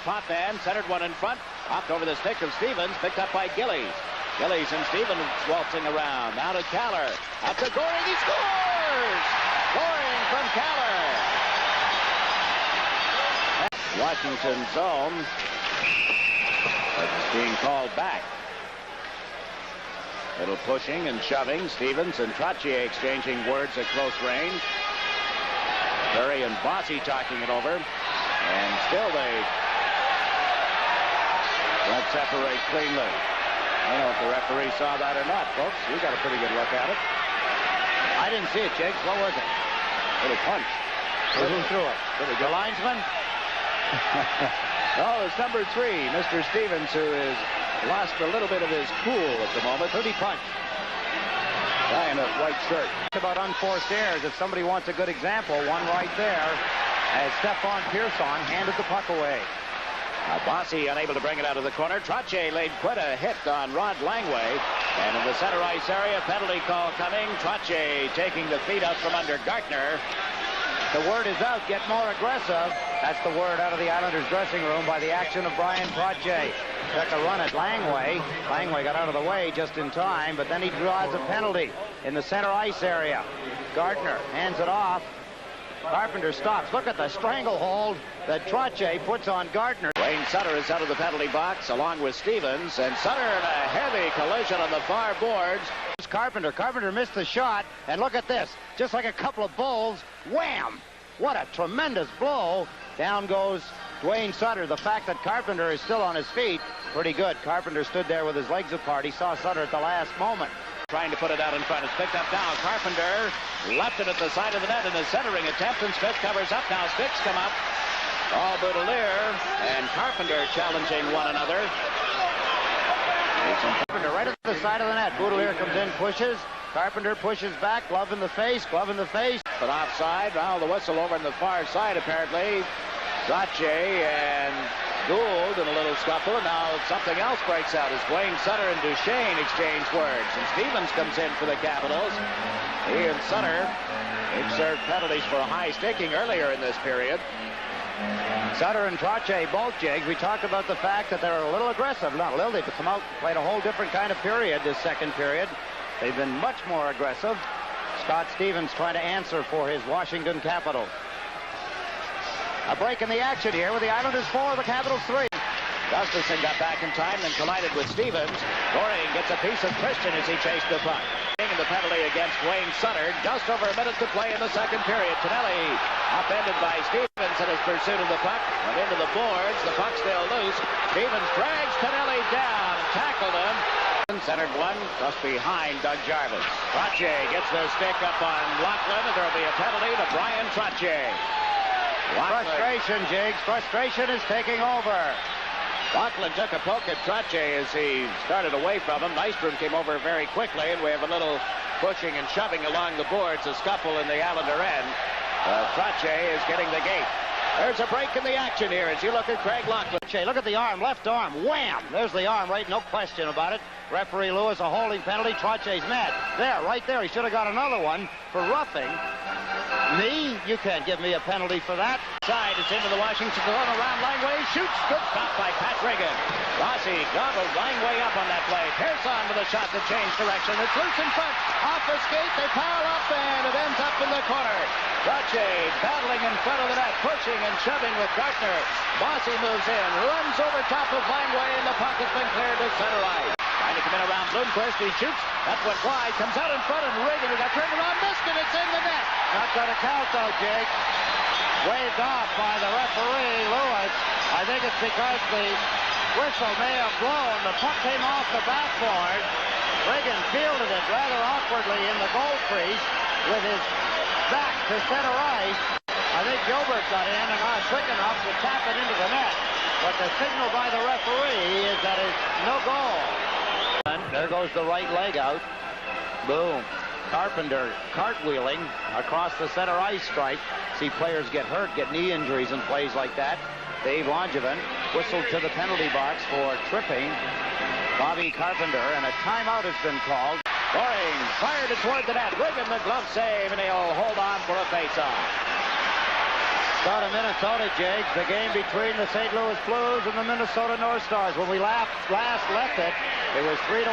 pot man, centered one in front, hopped over the stick of Stevens, picked up by Gillies. Gillies and Stevens waltzing around. Now to Caller. Up to Goring. He scores! Goring from Caller. Washington zone. It's being called back. Little pushing and shoving. Stevens and Trottier exchanging words at close range. Curry and Bossy talking it over. And still they don't separate cleanly. I don't know if the referee saw that or not, folks. You got a pretty good look at it. I didn't see it, Jake. What was it? Little punch. Who threw it? The linesman? No, it's number 3, Mr. Stevens, who has lost a little bit of his cool at the moment. Who'd he punch? Guy in a white shirt. About unforced errors. If somebody wants a good example, one right there, as Stephon Pearson handed the puck away. Bossy unable to bring it out of the corner. Trottier laid quite a hit on Rod Langway. And in the center ice area, penalty call coming. Trottier taking the feet out from under Gartner. The word is out, get more aggressive. That's the word out of the Islanders dressing room by the action of Brian Trottier. Took a run at Langway. Langway got out of the way just in time, but then he draws a penalty in the center ice area. Gartner hands it off. Carpenter stops. Look at the stranglehold that Trottier puts on Gartner. Wayne Sutter is out of the penalty box along with Stevens, and Sutter in a heavy collision on the far boards. Carpenter missed the shot, and look at this. Just like a couple of bulls, wham! What a tremendous blow. Down goes Dwayne Sutter. The fact that Carpenter is still on his feet, pretty good. Carpenter stood there with his legs apart. He saw Sutter at the last moment. Trying to put it out in front. It's picked up now. Carpenter left it at the side of the net in a centering attempt, and Smith covers up. Now sticks come up. All Boudelier and Carpenter challenging one another. Carpenter right at the side of the net. Boudelier comes in, pushes. Carpenter pushes back. Glove in the face. Glove in the face. But offside. Now the whistle over on the far side, apparently. Trottier and Gould in a little scuffle, and now something else breaks out as Wayne Sutter and Duchesne exchange words, and Stevens comes in for the Capitals. He and Sutter each served penalties for high sticking earlier in this period. Sutter and Trottier both, Jake. We talked about the fact that they're a little aggressive. Not a little. They've come out, played a whole different kind of period this second period. They've been much more aggressive. Scott Stevens trying to answer for his Washington Capitals. A break in the action here with the Islanders 4, the Capitals 3. Gustafson got back in time, then collided with Stevens. Goring gets a piece of Christian as he chased the puck. In the penalty against Wayne Sutter. Just over a minute to play in the second period. Tonelli upended by Stevens in his pursuit of the puck. Went into the boards. The puck still loose. Stevens drags Tonelli down. Tackled him. Centered one just behind Doug Jarvis. Trottier gets the stick up on Lachlan, and there will be a penalty to Brian Trottier. Frustration, Jigs. Frustration is taking over. Lachlan took a poke at Trottier as he started away from him. Nystrom came over very quickly, and we have a little pushing and shoving along the boards, a scuffle in the Islander end. Trottier is getting the gate. There's a break in the action here as you look at Craig Lachlan. Look at the arm, left arm, wham! There's the arm, right? No question about it. Referee Lewis, a holding penalty. Trottier's mad. There, right there. He should have got another one for roughing. Me? You can't give me a penalty for that. Side, it's into the Washington zone. Around Langway, shoots. Good stop by Pat Riggin. Rossi gobbled Langway up on that play. Pearson with a shot that changed direction. It's loose in front. Off the skate, they pile up, and it ends up in the corner. Trottier battling in front of the net, pushing and shoving with Gartner. Bossy moves in, runs over top of Langway, and the puck has been cleared to center ice. Trying to come in around Bloomquist, he shoots. That went wide, comes out in front, and Reagan, who got turned around, missed it. It's in the net. Not going to count, though, Jake. Waved off by the referee, Lewis. I think it's because the whistle may have blown. The puck came off the backboard. Reagan fielded it rather awkwardly in the goal crease with his back to center ice. I think Gilbert got in and not quick enough to tap it into the net. But the signal by the referee is that it's no goal. And there goes the right leg out. Boom. Carpenter cartwheeling across the center ice stripe. See players get hurt, get knee injuries in plays like that. Dave Langevin whistled to the penalty box for tripping Bobby Carpenter, and a timeout has been called. Goring fired it toward the net. Riggin the glove save, and he'll hold on for a face-off. Go to Minnesota, Jake. The game between the St. Louis Blues and the Minnesota North Stars. When we last left it, it was 3-1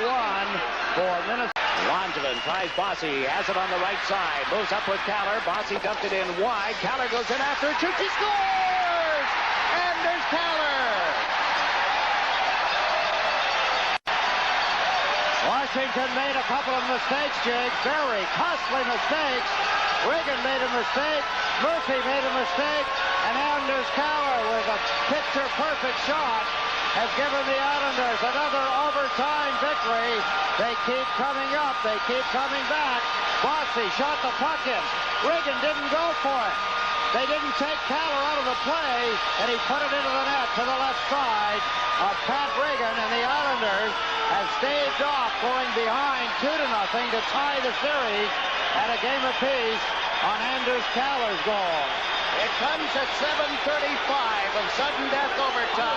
for Minnesota. Langevin tries Bossy, has it on the right side, moves up with Caller. Bossy dumped it in wide. Caller goes in after it, shoots, he scores! And there's Caller. Washington made a couple of mistakes, Jake. Very costly mistakes. Reagan made a mistake. Murphy made a mistake. And Anders Caller with a picture-perfect shot has given the Islanders another overtime victory. They keep coming up. They keep coming back. Bossy shot the puck in. Reagan didn't go for it. They didn't take Caller out of the play, and he put it into the net to the left side of Pat Reagan, and the Islanders have staved off going behind 2-0 to tie the series at a game apiece on Anders Caller's goal. It comes at 7:35 of sudden death overtime.